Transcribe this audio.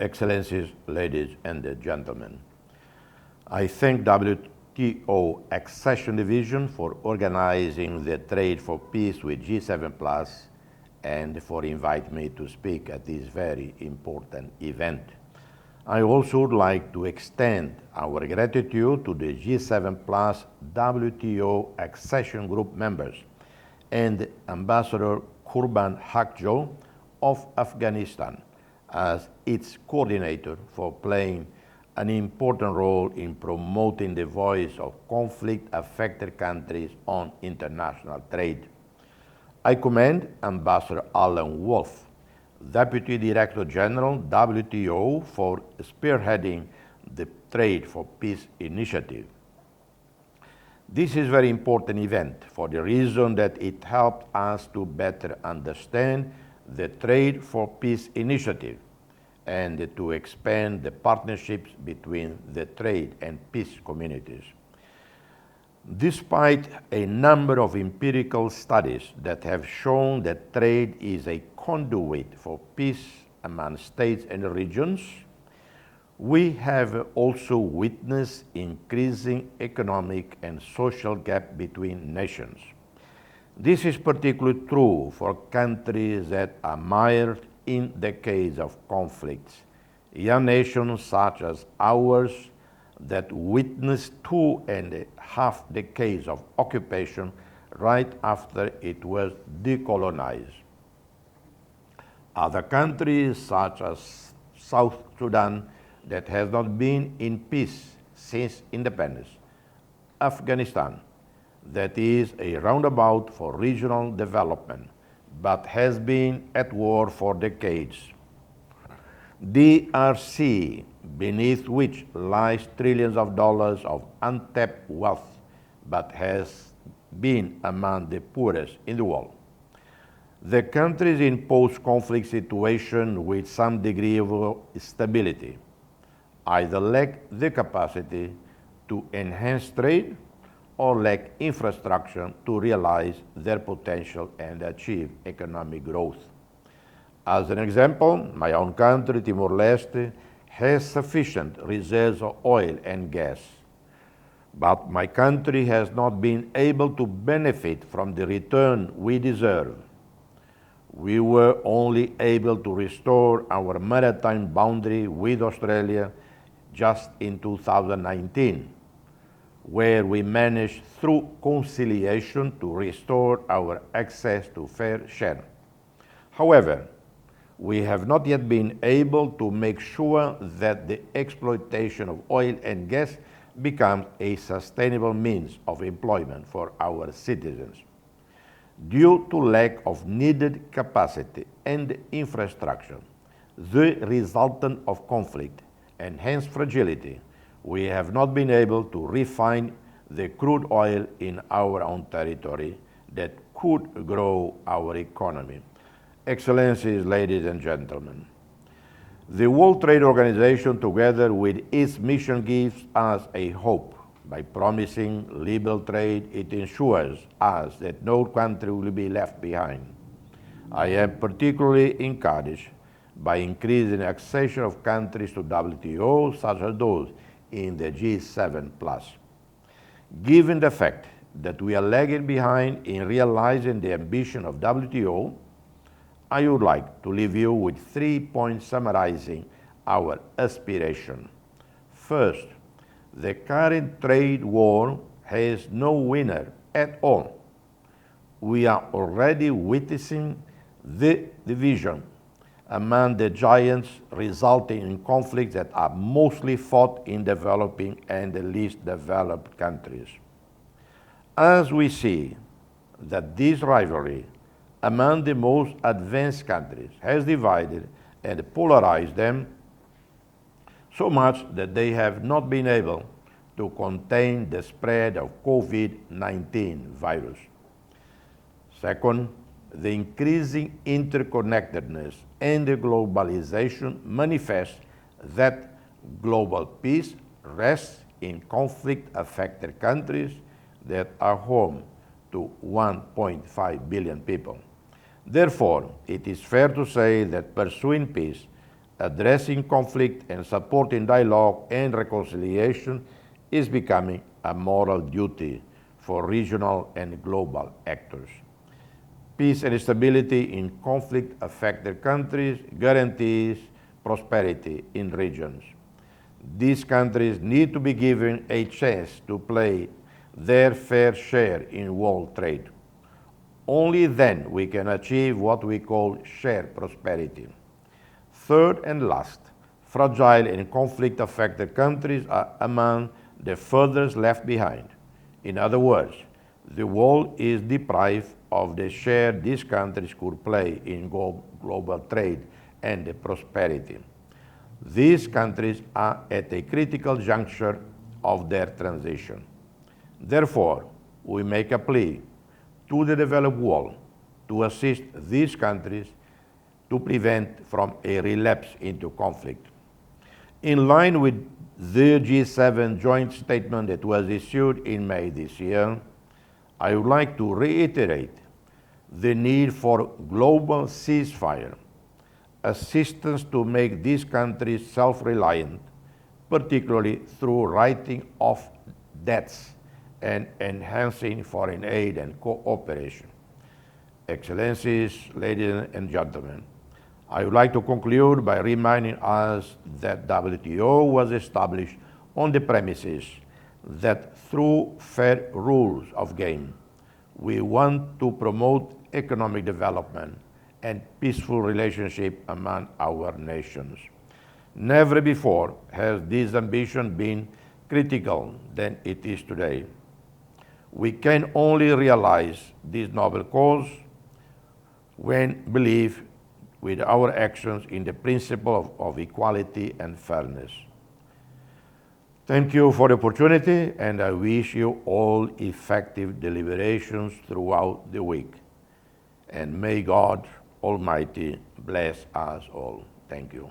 Excellencies, ladies and gentlemen, I thank WTO Accession Division for organizing the Trade for Peace with G7 Plus and for inviting me to speak at this very important event. I also would like to extend our gratitude to the G7 Plus WTO Accession Group members and Ambassador Kurban Hakjo of Afghanistan as its coordinator for playing an important role in promoting the voice of conflict-affected countries on international trade. I commend Ambassador Alan Wolf, Deputy Director General, WTO, for spearheading the Trade for Peace initiative. This is a very important event for the reason that it helped us to better understand the Trade for Peace initiative and to expand the partnerships between the trade and peace communities. Despite a number of empirical studies that have shown that trade is a conduit for peace among states and regions, we have also witnessed increasing economic and social gap between nations. This is particularly true for countries that are mired in decades of conflicts. Young nations such as ours that witnessed 2.5 decades of occupation right after it was decolonized. Other countries such as South Sudan that has not been in peace since independence. Afghanistan, that is a roundabout for regional development, but has been at war for decades. DRC, beneath which lies trillions of dollars of untapped wealth, but has been among the poorest in the world. The countries in post-conflict situation with some degree of stability either lack the capacity to enhance trade or lack infrastructure to realize their potential and achieve economic growth. As an example, my own country, Timor-Leste, has sufficient reserves of oil and gas, but my country has not been able to benefit from the return we deserve. We were only able to restore our maritime boundary with Australia just in 2019, where we managed through conciliation to restore our access to fair share. However, we have not yet been able to make sure that the exploitation of oil and gas becomes a sustainable means of employment for our citizens. Due to lack of needed capacity and infrastructure, the resultant of conflict and hence fragility, we have not been able to refine the crude oil in our own territory that could grow our economy. Excellencies, ladies and gentlemen, the World Trade Organization, together with its mission, gives us a hope. By promising liberal trade, it ensures us that no country will be left behind. I am particularly encouraged by increasing accession of countries to WTO, such as those in the G7+. Given the fact that we are lagging behind in realizing the ambition of WTO, I would like to leave you with 3 points summarizing our aspiration. First, the current trade war has no winner at all. We are already witnessing the division among the giants, resulting in conflicts that are mostly fought in developing and the least developed countries. As we see that this rivalry among the most advanced countries has divided and polarized them so much that they have not been able to contain the spread of COVID-19 virus. Second, the increasing interconnectedness and the globalization manifest that global peace rests in conflict-affected countries that are home to 1.5 billion people. Therefore, it is fair to say that pursuing peace addressing conflict and supporting dialogue and reconciliation is becoming a moral duty for regional and global actors. Peace and stability in conflict-affected countries guarantees prosperity in regions. These countries need to be given a chance to play their fair share in world trade. Only then we can achieve what we call shared prosperity. Third and last, fragile and conflict-affected countries are among the furthest left behind. In other words, the world is deprived of the share these countries could play in global trade and prosperity. These countries are at a critical juncture of their transition. Therefore, we make a plea to the developed world to assist these countries to prevent from a relapse into conflict. In line with the G7 joint statement that was issued in May this year, I would like to reiterate the need for global ceasefire, assistance to make these countries self-reliant, particularly through writing off debts and enhancing foreign aid and cooperation. Excellencies, ladies and gentlemen, I would like to conclude by reminding us that WTO was established on the premises that through fair rules of game, we want to promote economic development and peaceful relationship among our nations. Never before has this ambition been critical than it is today. We can only realize this noble cause when believe with our actions in the principle of equality and fairness. Thank you for the opportunity, and I wish you all effective deliberations throughout the week. And may God Almighty bless us all. Thank you.